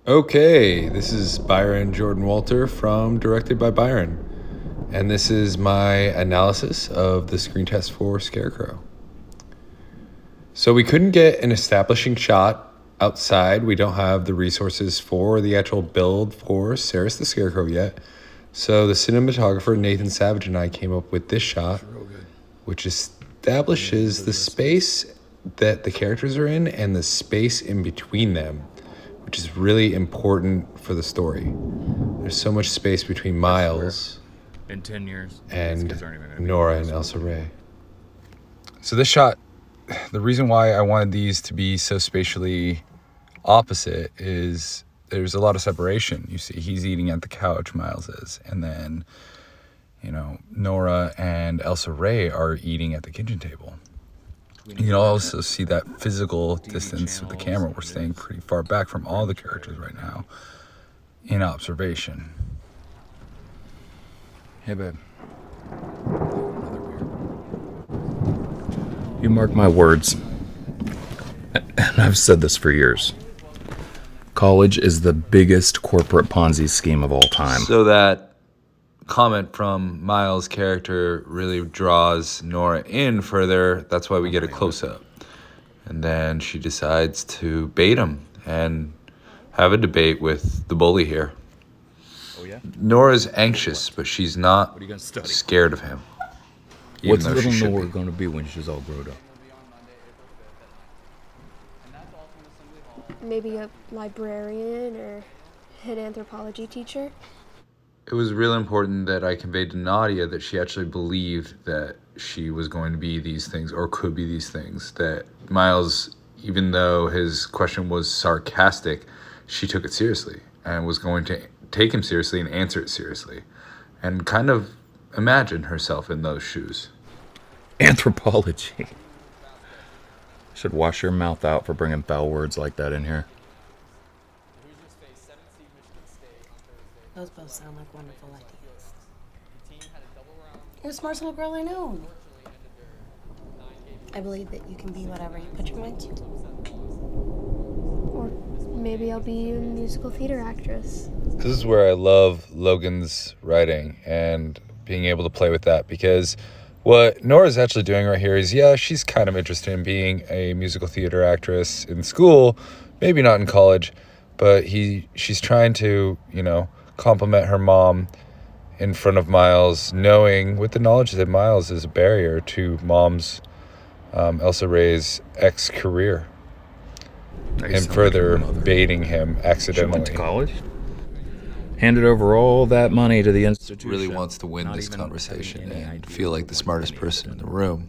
Okay, this is Byron Jordan Walter from Directed by Byron, and this is my analysis of the screen test for Scarecrow. So we couldn't get an establishing shot outside. We don't have the resources for the actual build for Ceres the Scarecrow yet. So the cinematographer Nathan Savage and I came up with this shot, which establishes the space that the characters are in and the space in between them, which is really important for the story. There's so much space between Miles in 10 years and Nora and Elsa Ray. So this shot, the reason why I wanted these to be so spatially opposite is there's a lot of separation. You see, he's eating at the couch, Miles is, and then, Nora and Elsa Ray are eating at the kitchen table. You can also see that physical distance with the camera. We're staying pretty far back from all the characters right now in observation. Hey, babe. You mark my words, and I've said this for years. College is the biggest corporate Ponzi scheme of all time. So that comment from Miles' character really draws Nora in further. That's why we get a close-up. And then she decides to bait him and have a debate with the bully here. Oh, yeah? Nora's anxious, but she's not scared of him. What's little Nora going to be when she's all grown up? Maybe a librarian or an anthropology teacher. It was really important that I conveyed to Nadia that she actually believed that she was going to be these things or could be these things. That Miles, even though his question was sarcastic, she took it seriously and was going to take him seriously and answer it seriously and kind of imagine herself in those shoes. Anthropology. Should wash your mouth out for bringing foul words like that in here. Those both sound like wonderful ideas. You're the smartest little girl I know. I believe that you can be whatever you put your mind to. Or maybe I'll be a musical theater actress. This is where I love Logan's writing and being able to play with that, because what Nora's actually doing right here is, she's kind of interested in being a musical theater actress in school, maybe not in college, but she's trying to, compliment her mom in front of Miles, knowing with the knowledge that Miles is a barrier to mom's, Elsa Ray's ex-career, and further baiting him accidentally. She went to college, handed over all that money to the institution. Really wants to win this conversation and feel like the smartest person in the room.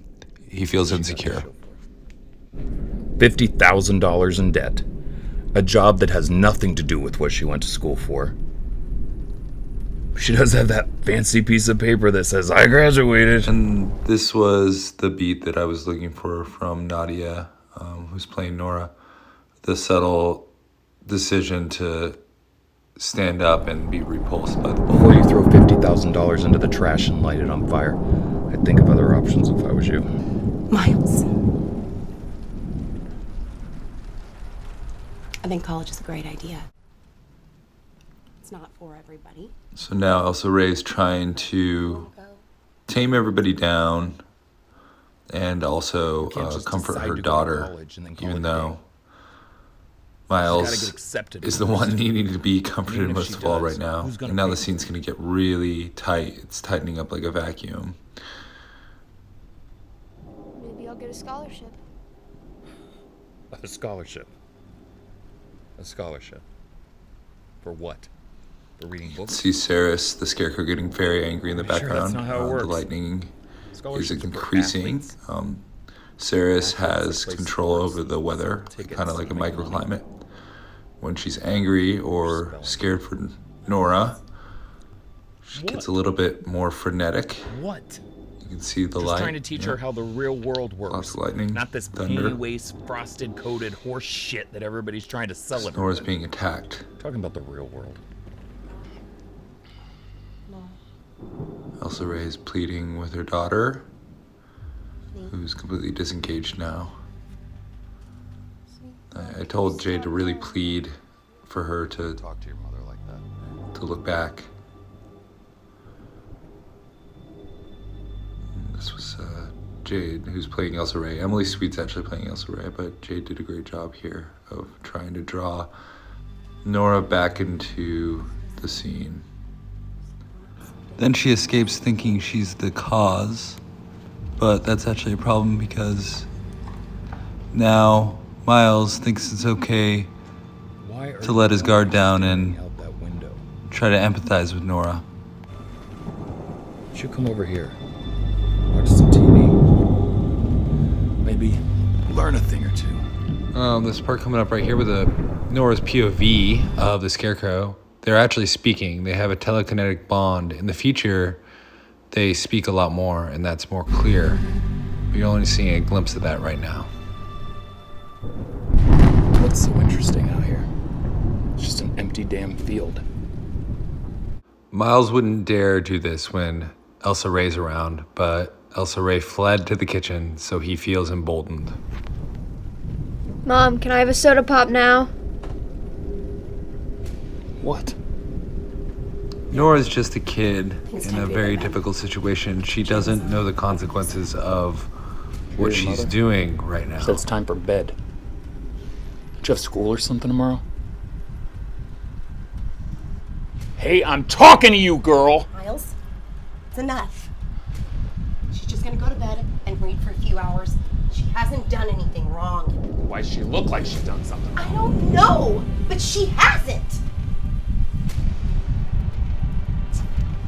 He feels insecure. $50,000 in debt. A job that has nothing to do with what she went to school for. She does have that fancy piece of paper that says, I graduated. And this was the beat that I was looking for from Nadia, who's playing Nora. The subtle decision to stand up and be repulsed by the bully. Before you throw $50,000 into the trash and light it on fire, I'd think of other options if I was you. Miles. I think college is a great idea. It's not for everybody. So now Elsa Ray's trying to tame everybody down and also comfort her daughter, even though Miles is the one needing to be comforted most of all right now. And now the scene's going to get really tight. It's tightening up like a vacuum. Maybe I'll get a scholarship. A scholarship? A scholarship? For what? For reading books? See Ceres, the Scarecrow, getting very angry in the background. That's not how it works. The lightning is increasing. Ceres has control over the weather, kind of like a microclimate. When she's angry or scared for Nora, she gets a little bit more frenetic. What? You can see the light. Just trying to teach her how the real world works. Lots of lightning, not this thunder. penny-waste, frosted-coated horse shit that everybody's trying to sell it. Nora's being attacked. Talking about the real world. Elsa Ray is pleading with her daughter, who's completely disengaged now. I told Jay to really plead for her to Talk to your mother like that. look back. This was Jade, who's playing Elsa Ray. Emily Sweet's actually playing Elsa Ray, but Jade did a great job here of trying to draw Nora back into the scene. Then she escapes thinking she's the cause, but that's actually a problem because now Miles thinks it's okay to let his guard down and out that window? try to empathize with Nora. You should come over here. Watch some TV. Maybe learn a thing or two. This part coming up right here with Nora's POV of the Scarecrow. They're actually speaking. They have a telekinetic bond. In the future, they speak a lot more, and that's more clear. You're only seeing a glimpse of that right now. What's so interesting out here? It's just an empty damn field. Miles wouldn't dare do this when Elsa Ray's around, but Elsa Ray fled to the kitchen, so he feels emboldened. Mom, can I have a soda pop now? What? Nora's just a kid in a very difficult situation. She doesn't know the consequences of what Your she's mother? doing right now. So it's time for bed. Do you have school or something tomorrow? Hey, I'm talking to you, girl! Miles, it's enough. She's just gonna go to bed and read for a few hours. She hasn't done anything wrong. Why does she look like she's done something? I don't know, but she hasn't.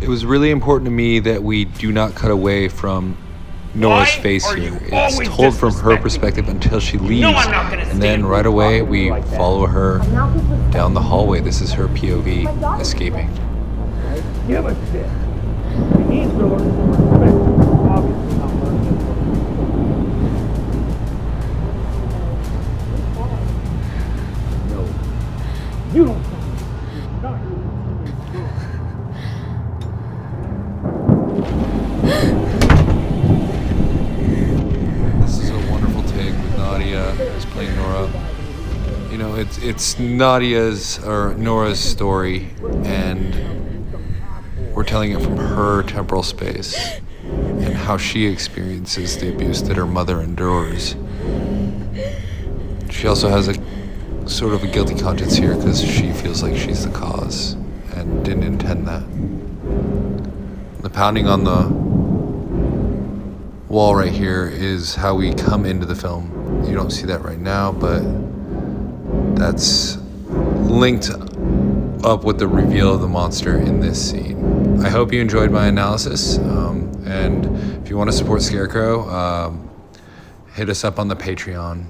It was really important to me that we do not cut away from Nora's Why face are here. you It's always told from her disrespecting perspective until she leaves. know I'm not gonna And stand then you right away talking to we me like that. follow her down the hallway. This is her POV escaping. Give a shit. He needs to learn some respect. Obviously not learning it. No. You don't tell me. Not This is a wonderful take with Nadia who's playing Nora. You know, it's Nadia's or Nora's story, and we're telling it from her temporal space and how she experiences the abuse that her mother endures. She also has a sort of a guilty conscience here because she feels like she's the cause and didn't intend that. The pounding on the wall right here is how we come into the film. You don't see that right now, but that's linked up with the reveal of the monster in this scene. I hope you enjoyed my analysis, and if you want to support Scarecrow, hit us up on the Patreon,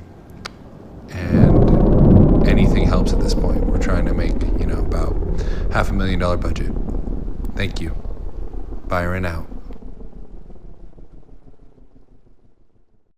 and anything helps at this point. We're trying to make, about $500,000 budget. Thank you. Byron out.